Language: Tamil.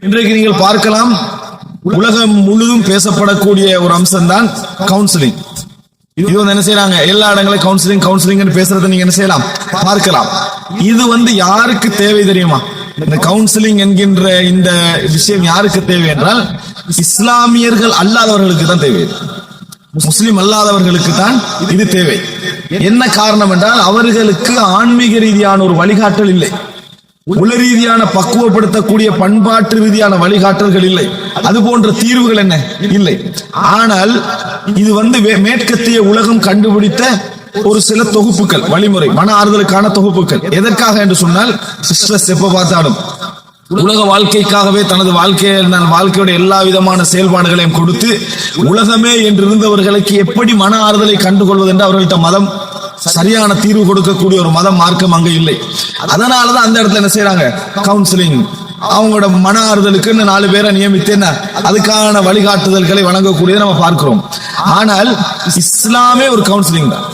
இன்றைக்கு நீங்கள் பார்க்கலாம், உலகம் முழுதும் பேசப்படக்கூடிய ஒரு அம்சம் தான் கவுன்சிலிங். இது வந்து என்ன செய்யறாங்க, எல்லா இடங்களையும் கவுன்சிலிங் கவுன்சிலிங் பேசுறதை நீங்க என்ன செய்யலாம், பார்க்கலாம். இது வந்து யாருக்கு தேவை தெரியுமா? இந்த கவுன்சிலிங் என்கின்ற இந்த விஷயம் யாருக்கு தேவை என்றால், இஸ்லாமியர்கள் அல்லாதவர்களுக்கு தான் தேவை. முஸ்லிம் அல்லாதவர்களுக்கு தான் இது தேவை. என்ன காரணம் என்றால், அவர்களுக்கு ஆன்மீக ரீதியான ஒரு வழிகாட்டல் இல்லை, உல ரீதியான பக்குவப்படுத்தக்கூடிய பண்பாட்டு ரீதியான வழிகாட்டல்கள் இல்லை, அது போன்ற தீர்வுகள் என்ன இல்லை. ஆனால் இது வந்து மேற்கத்திய உலகம் கண்டுபிடித்த ஒரு சில தொகுப்புகள், வழிமுறை, மன ஆறுதலுக்கான தொகுப்புகள். எதற்காக என்று சொன்னால், ஸ்ட்ரெஸ் எப்ப பார்த்தாலும் உலக வாழ்க்கைக்காகவே தனது வாழ்க்கையோட எல்லா விதமான செயல்பாடுகளையும் கொடுத்து உலகமே என்று இருந்தவர்களுக்கு எப்படி மன ஆறுதலை கண்டுகொள்வது என்று அவர்கள்ட்ட மதம் சரியான தீர்வு கொடுக்கக்கூடிய ஒரு மதம் மார்க்கம் அங்க இல்லை. அதனாலதான் அந்த இடத்துல என்ன செய்யறாங்க, கவுன்சிலிங், அவங்களோட மன ஆறுதலுக்கு 4 பேரை நியமித்து என்ன அதுக்கான வழிகாட்டுதல்களை வழங்கக்கூடியதை நம்ம பார்க்கிறோம். ஆனால் இஸ்லாமே ஒரு கவுன்சிலிங் தான்.